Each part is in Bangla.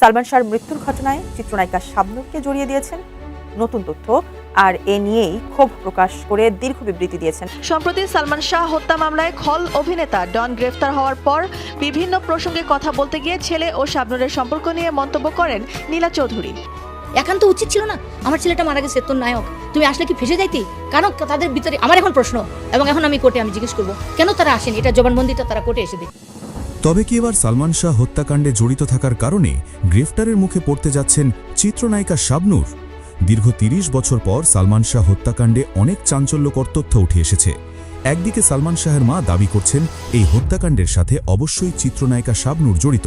সালমান শাহর মৃত্যুর ঘটনায় চিত্রনায়িকা শাবনূরকে জড়িয়ে দিয়েছেন নতুন তথ্য, আর এ নিয়েই ক্ষোভ প্রকাশ করে দীর্ঘ বিবৃতি দিয়েছেন। সম্প্রতি সালমান শাহ হত্যা মামলায় খল অভিনেতা ডন গ্রেফতার হওয়ার পর বিভিন্ন প্রসঙ্গে কথা বলতে গিয়ে ছেলে ও শাবনূরের সম্পর্ক নিয়ে মন্তব্য করেন নীলা চৌধুরী। একান্ত উচিত ছিল না, আমার ছেলেটা মারা গেছে, তোর নায়ক, তুমি আসলে কি ফেসে যাইতি? কারণ তাদের ভিতরে আমার এখন প্রশ্ন, এবং এখন আমি কোর্টে জিজ্ঞেস করবো কেন তারা আসেনি, এটা জবানবন্দিটা তারা কোর্টে এসে দেয়। তবে কি এবার সালমান শাহ হত্যাকাণ্ডে জড়িত থাকার কারণে গ্রেফতারের মুখে পড়তে যাচ্ছেন চিত্রনায়িকা শাবনূর? দীর্ঘ ৩০ বছর পর সালমান শাহ হত্যাকাণ্ডে অনেক চাঞ্চল্যকর তথ্য উঠে এসেছে। একদিকে সালমান শাহের মা দাবি করছেন এই হত্যাকাণ্ডের সাথে অবশ্যই চিত্রনায়িকা শাবনূর জড়িত।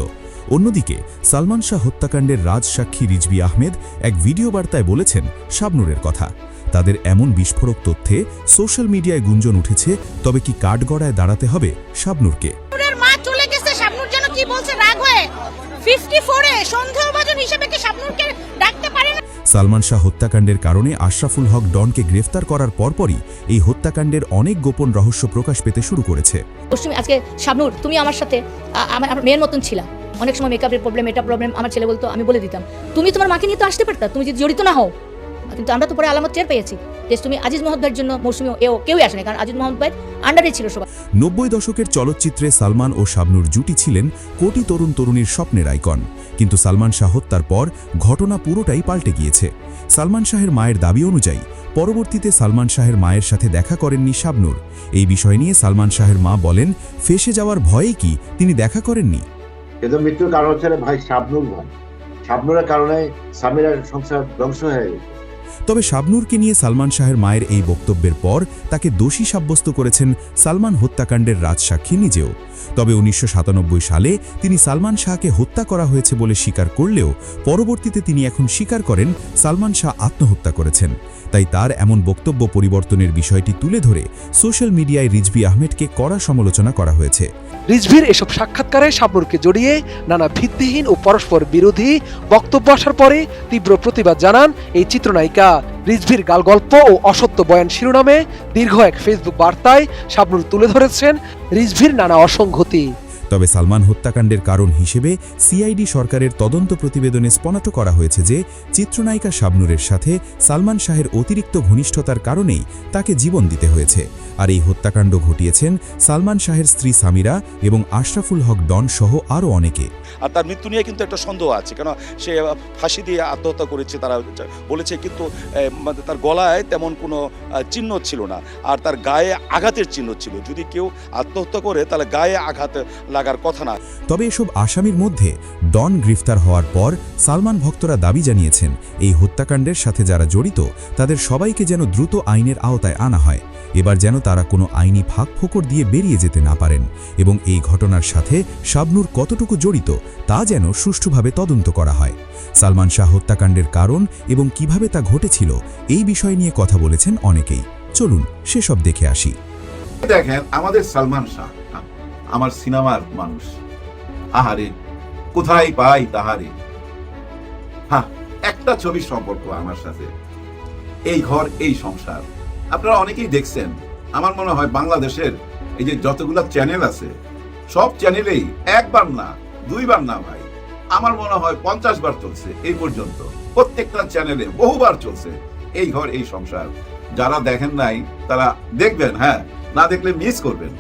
অন্যদিকে সালমান শাহ হত্যাকাণ্ডের রাজসাক্ষী রিজভী আহমেদ এক ভিডিও বার্তায় বলেছেন শাবনূরের কথা। তাদের এমন বিস্ফোরক তথ্যে সোশ্যাল মিডিয়ায় গুঞ্জন উঠেছে, তবে কি কাঠগড়ায় দাঁড়াতে হবে শাবনূরকে? মা চলে গেছে, শাবনূর যেন কি বলছে রাগ হয়ে 54 এ সন্দেহভাজন হিসেবে কি শাবনূরকে ডাকতে পারে না? সালমান শাহ হত্যাকাণ্ডের কারণে আশরাফুল হক ডনকে গ্রেফতার করার পরপরই এই হত্যাকাণ্ডের অনেক গোপন রহস্য প্রকাশ পেতে শুরু করেছে। আজকে শাবনূর, তুমি আমার সাথে আমার মেয়ের মতন ছিলা। অনেক সময় মেকআপের প্রবলেম, এটা প্রবলেম, আমার ছেলে বলতো, আমি বলে দিতাম তুমি তোমার মাকে নিয়ে তো আসতে পারতা, তুমি যদি জড়িত না হও। কিন্তু আমরা তো পরে আলামত টের পেয়েছি যে তুমি আজিজ মোহাম্মদ ভাইয়ের জন্য মৌসুমী কেউই আসেনি, কারণ আজিজ মোহাম্মদ ভাইয়ের আন্ডারে ছিল সবাই। 90 দশকের চলচ্চিত্রে সালমান ও শাবনূর জুটি ছিলেন কোটি তরুণ তরুণীর স্বপ্নের আইকন। কিন্তু সালমান শাহ হত্যার পর ঘটনা পুরোটাই পাল্টে গিয়েছে। সালমান শাহের মায়ের দাবি অনুযায়ী পরবর্তীতে সালমান শাহের মায়ের সাথে দেখা করেননি শাবনূর। এই বিষয় নিয়ে সালমান শাহের মা বলেন, ফেঁসে যাওয়ার ভয়েই কি তিনি দেখা করেননি। এদের মৃত্যুর কারণ হচ্ছে ভাই শাবনূর ভাই, শাবনূরের কারণে সামিরার সংসার ধ্বংস হয়ে গেছে। তবে শাবনূরকে নিয়ে সালমান শাহের মায়ের এই বক্তব্যের পর তাকে দোষী সাব্যস্ত করেছেন সালমান হত্যাকাণ্ডের রাজসাক্ষী নিজেও। তবে 1997 সালে তিনি সালমান শাহকে হত্যা করা হয়েছে বলে স্বীকার করলেও পরবর্তীতে তিনি এখন স্বীকার করেন সালমান শাহ আত্মহত্যা করেছেন। তাই তার এমন বক্তব্য পরিবর্তনের বিষয়টি তুলে ধরে সোশ্যাল মিডিয়ায় রিজভী আহমেদকে কড়া সমালোচনা করা হয়েছে। রিজভীর এসব সাক্ষাৎকারে শাবনূরকে জড়িয়ে নানা ভিত্তিহীন ও পরস্পর বিরোধী বক্তব্য আসার পরে তীব্র প্রতিবাদ জানান এই চিত্রনায়িকা। রিজভীর গালগল্প ও অসত্য বয়ান শিরোনামে দীর্ঘ এক ফেসবুক বার্তায় শাবনূর তুলে ধরেছেন রিজভীর নানা অসঙ্গতি। তবে সালমান হত্যাকাণ্ডের কারণ হিসেবে সিআইডি সরকারের তদন্ত প্রতিবেদনে স্পষ্ট করা হয়েছে যে চিত্রনায়িকা শাবনূরের সাথে সালমান শাহের অতিরিক্ত ঘনিষ্ঠতার কারণেই তাকে জীবন দিতে হয়েছে। আর এই হত্যাকাণ্ড ঘটিয়েছেন সালমান শাহের স্ত্রী সামিরা এবং আশরাফুল হক ডন সহ আরও অনেকে। আর তার মৃত্যু নিয়ে কিন্তু একটা সন্দেহ আছে, কেন সে ফাঁসি দিয়ে আত্মহত্যা করেছে তারা বলেছে, কিন্তু তার গলায় তেমন কোনো চিহ্ন ছিল না, আর তার গায়ে আঘাতের চিহ্ন ছিল। যদি কেউ আত্মহত্যা করে তাহলে গায়ে আঘাত লাগার কথা না। তবে এসব আসামির মধ্যে ডন গ্রেফতার হওয়ার পর সালমান ভক্তরা দাবি জানিয়েছেন এই হত্যাকাণ্ডের সাথে যারা জড়িত তাদের সবাইকে যেন দ্রুত আইনের আওতায় আনা হয়। এবার যেন তারা কোনো আইনি ফাঁকফোকর দিয়ে বেরিয়ে যেতে না পারেন, এবং এই ঘটনার সাথে শাবনূর কতটুকু জড়িত তা যেন সুষ্ঠুভাবে তদন্ত করা হয়। সালমান শাহ হত্যাকাণ্ডের কারণ এবং কিভাবে তা ঘটেছিল এই বিষয় নিয়ে কথা বলেছেন অনেকেই। চলুন সেসব দেখে আসি। দেখেন, আমাদের সালমান শাহ আমার সিনেমার মানুষ, আহারে কোথায় পাই তাহারে। হ্যাঁ, একটা ছবির সম্পর্ক আমার সাথে, এই ঘর এই সংসার। আপনারা অনেকেই দেখছেন, আমার মনে হয় বাংলাদেশের এই যে যতগুলা চ্যানেল আছে সব চ্যানেলেই একবার না দুইবার না ভাই, আমার মনে হয় 50 বার চলছে এই পর্যন্ত। প্রত্যেকটা চ্যানেলে বহুবার চলছে এই ঘর এই সংসার। যারা দেখেন নাই তারা দেখবেন, হ্যাঁ, না দেখলে মিস করবেন।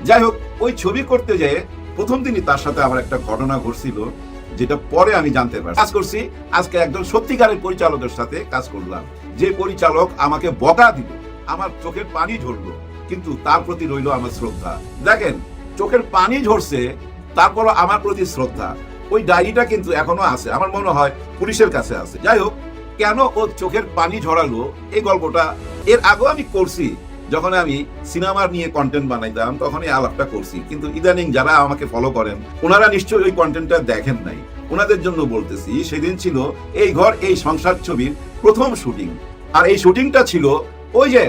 যাই হোক, ওই ছবি করতে যেয়ে প্রথম দিনই তার সাথে আমার একটা ঘটনা ঘটছিল, যেটা পরে আমি জানতে পারছি। কাজ করছি আজকে একজন সত্যিকারের পরিচালকের সাথে কাজ করলাম, যে পরিচালক আমাকে বকা দিল, আমার চোখের পানি ঝরলো, কিন্তু তার প্রতি রইল আমার শ্রদ্ধা। দেখেন, চোখের পানি ঝরছে, তারপরও আমার প্রতি শ্রদ্ধা। ওই ডায়েরিটা কিন্তু এখনো আছে, আমার মনে হয় পুলিশের কাছে আছে। যাই হোক, কেন ও চোখের পানি ঝরালো এই গল্পটা এর আগেও আমি করছি, যখন আমি সিনেমা নিয়ে কন্টেন্ট বানাইতাম তখন এই আলাপটা করছি। কিন্তু ইদানিং যারা আমাকে ফলো করেন ওনারা নিশ্চয়ই ওই কন্টেন্টটা দেখেন নাই, ওনাদের জন্য বলতেছি। সেদিন ছিল এই ঘর এই সংসার ছবির প্রথম শুটিং, আর এই শুটিংটা ছিল ওই যে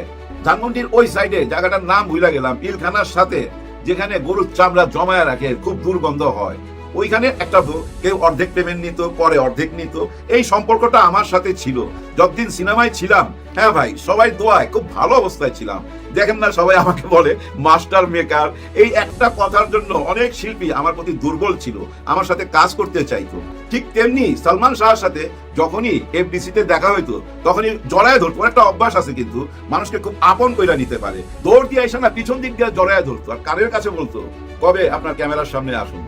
ধানমন্ডির ওই সাইডে, জায়গাটার নাম ভুলে গেলাম, পিলখানার সাথে, যেখানে গরুর চামড়া জমায় রাখে, খুব দুর্গন্ধ হয় ওইখানে একটা কেউ অর্ধেক পেমেন্ট নিত, পরে অর্ধেক নিত। এই সম্পর্কটা আমার সাথে ছিল যতদিন সিনেমায় ছিলাম। হ্যাঁ ভাই, সবাই দোয়ায় খুব ভালো অবস্থায় ছিলাম। দেখেন না, সবাই আমাকে বলে মাস্টার মেকার। এই একটা কথার জন্য অনেক শিল্পী আমার প্রতি দুর্বল ছিল, আমার সাথে কাজ করতে চাইতো। ঠিক তেমনি সালমান শাহর সাথে যখনই এফডিসিতে দেখা হইতো তখনই জড়ায় ধরতো। একটা অভ্যাস আছে কিন্তু, মানুষকে খুব আপন কইরা নিতে পারে। দৌড় দিয়ে এসে না পিছন দিক দিয়ে জড়ায় ধরতো, আর কানের কাছে বলতো কবে আপনার ক্যামেরার সামনে আসুন।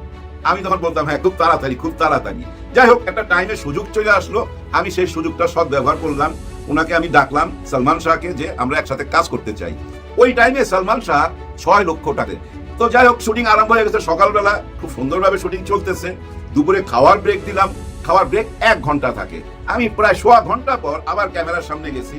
আমি তখন বলতাম হ্যাঁ, খুব তাড়াতাড়ি, খুব তাড়াতাড়ি। যাই হোক, একটা টাইমে সুযোগ চলে আসলো, আমি সেই সুযোগটা সদ্ব্যবহার করলাম। ওনাকে আমি ডাকলাম, সালমান শাহকে, যে আমরা একসাথে কাজ করতে চাই। ওই টাইমে সালমান শাহ 6 লক্ষ টাকা। তো যাই হোক, শুটিং আরম্ভ হয়ে গেছে। সকালবেলা খুব সুন্দরভাবে শুটিং চলতেছে। দুপুরে খাওয়ার ব্রেক দিলাম। খাওয়ার ব্রেক 1 ঘন্টা থাকে। আমি প্রায় 1.25 ঘন্টা পর আবার ক্যামেরার সামনে গেছি,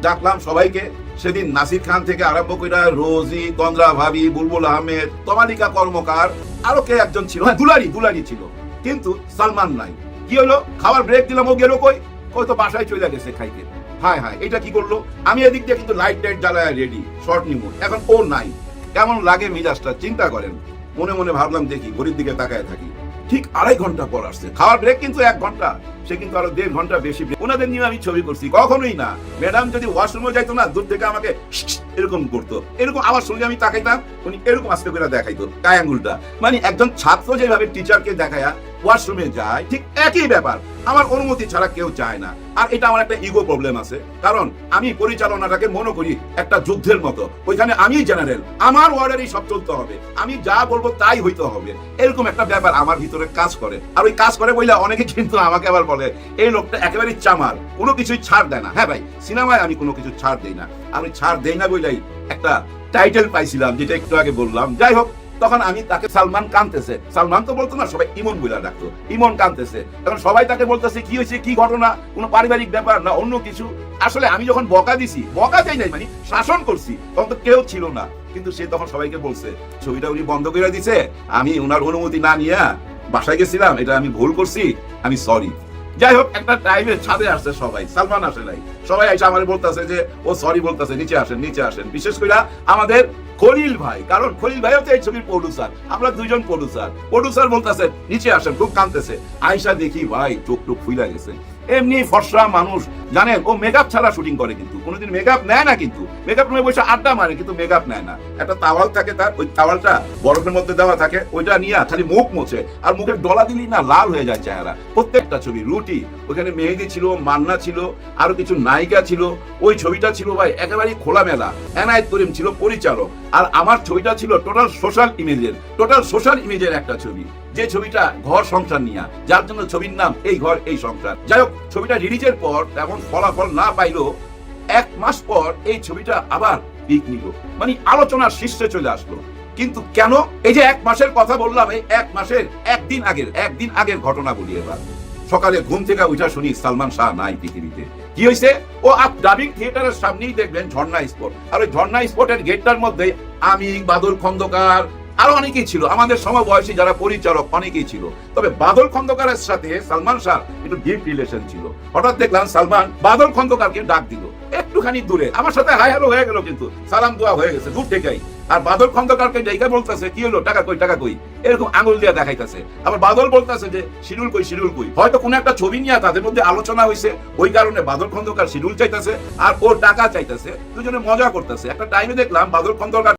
ডাকলাম সবাইকে। সেদিন নাসির খান থেকে আরম্ভ করে রোজি, তন্দ্রা ভাবি, বুলবুল আহমেদ, তমালিকা কর্মকার, আরো কে একজন ছিল, হ্যাঁ দুলারি ছিল, কিন্তু সালমান নাই। কি হলো, খাবার ব্রেক দিলাম, ও গেল কই? তো বাসায় চলে গেছে খাইতে। হায় হায়, এটা কি করলো? আমি এদিক দিয়ে কিন্তু লাইট টাইট জ্বালায় রেডি, শর্ট নিব। এখন ও নাই। কেমন লাগে মিজাজটা চিন্তা করেন। মনে মনে ভাবলাম দেখি, ঘড়ির দিকে তাকায় থাকি। ঠিক 2.5 ঘন্টা পর আসছে। খাওয়ার ব্রেক কিন্তু 1 ঘন্টা, সে কিন্তু আরো 1.5 ঘন্টা বেশি। ওনাদের নিয়ে আমি ছবি করছি, কখনোই না। ম্যাডাম যদি ওয়াশরুমে যাইতো না, দূর থেকে আমাকে এরকম করতো, এরকম আমার সঙ্গে আমি তাকাইতাম, উনি এরকম আস্তে করে দেখাইতো গায়ে আঙ্গুলটা। মানে একজন ছাত্র যেভাবে টিচারকে দেখায়া ওয়াশরুমে যায়, ঠিক একই ব্যাপার আমার অনুমতি ছাড়া কেউ চায় না। আর এটা আমার একটা ইগো প্রবলেম আছে, কারণ আমি পরিচালনাটাকে মনে করি একটা যুদ্ধের মতো। ওইখানে আমি জেনারেল, আমার অর্ডারই সব চলতে হবে, আমি যা বলবো তাই হইতে হবে, এরকম একটা ব্যাপার আমার ভিতরে কাজ করে। আর ওই কাজ করে বইলে অনেকে কিন্তু আমাকে আবার বলে এই লোকটা একেবারেই চামার, কোনো কিছুই ছাড় দেয় না। হ্যাঁ ভাই, সিনেমায় আমি কোনো কিছু ছাড় দেই না। আমি ছাড় দেই না বইলাই একটা টাইটেল পাইছিলাম, যেটা একটু আগে বললাম। যাই হোক, তখন আমি তাকে সালমান কানতেছে, সালমান তো বলতো না, সবাই ইমন বইলা ডাকতো, ইমন কানতেছে। তখন সবাই তাকে বলতেছে কি হয়েছে, কি ঘটনা, কোনো পারিবারিক ব্যাপার না অন্য কিছু। আসলে আমি যখন বকা দিছি, বকা চাই নাই, মানে শাসন করছি, তখন তো কেউ ছিল না। কিন্তু সে তখন সবাইকে বলছে ছবিটা উনি বন্ধ করে দিছে, আমি ওনার অনুমতি না নিয়ে বাসায় গেছিলাম, এটা আমি ভুল করছি, আমি সরি। যাই হোক, একটা টাইমে ছাদে আসছে সবাই, সালমান আসে নাই। সবাই এসে আমার বলতেছে যে ও সরি বলতেছে, নিচে আসেন, নিচে আসেন। বিশেষ করে আমাদের খলিল ভাই, কারণ খলিল ভাই হচ্ছে এই ছবির প্রডিউসার, আমরা দুইজন প্রডিউসার বলতেছে নিচে আসেন, খুব কাঁদতেছে। আয়সা দেখি ভাই চোখ টোক ফুইলা গেছে। এমনি ফর্সা মানুষ, জানেন, ও মেকআপ ছাড়া শুটিং করে, কিন্তু কোনোদিন মেকআপ নেয় না, কিন্তু মেকআপ রুমে বসে আড্ডা মারে, কিন্তু মেকআপ নেয় না। একটা তাওয়াল থাকে তার, ওই তাওয়ালটা বরফের মধ্যে দেওয়া থাকে, ওইটা নিয়ে খালি মুখ মোছে, আর মুখের ডলা দিলি না লাল হয়ে যায় চেহারা। প্রত্যেকটা ছবি রুটি, ওখানে মেহেদি ছিল, মান্না ছিল, আরো কিছু নায়িকা ছিল। ওই ছবিটা ছিল ভাই একেবারেই খোলামেলা। এনায়েত করিম ছিল পরিচালক, আর আমার ছবিটা ছিল টোটাল সোশ্যাল ইমেজের একটা ছবি, যে ছবিটা ঘর সংসার নিয়ে, যার জন্য ছবির নাম এই ঘর এই সংসার। যাই হোক, ছবিটা রিলিজের পর তেমন ফলাফল না পাইলো, 1 মাস পর এই ছবিটা আবার পিক নিল, মানে আলোচনার শীর্ষে চলে আসলো। কিন্তু কেন? এই যে 1 মাসের কথা বললাম, এই 1 মাসের একদিন আগের ঘটনা বলি। এবার সকালে ঘুম থেকে উঠা শুনি সালমান শাহ নাই পৃথিবীতে। কি হয়েছে? ও আপ ডাবিং থিয়েটারের সামনেই দেখবেন ঝর্ণা স্পট, আর ওই ঝর্ণা স্পটের গেটটার মধ্যে আমি, বাদল খন্দকার, আরো অনেকেই ছিল, আমাদের সমবয়সী যারা পরিচালক অনেকেই ছিল। তবে বাদল খন্দকারের সাথে সালমান শাহ একটু ডিপ রিলেশন ছিল। হঠাৎ দেখলাম সালমান বাদল খন্দকারকে ডাক দিল একটুখানি দূরে, আমার সাথে হাই হ্যালো হয়ে গেল, কিন্তু সালাম দোয়া হয়ে গেছে দূর থেকেই। আর বাদল খন্দকারকে জায়গা বলতেছে কি হলো, টাকা কই, এরকম আঙুল দিয়ে দেখাইতেছে। আবার বাদল বলতেছে যে শিডিউল কই। হয়তো কোনো একটা ছবি নিয়ে তাদের মধ্যে আলোচনা হয়েছে, ওই কারণে বাদল খন্দকার শিডিউল চাইতেছে আর ওর টাকা চাইতেছে, দুজনে মজা করতেছে। একটা টাইমে দেখলাম বাদল খন্দকার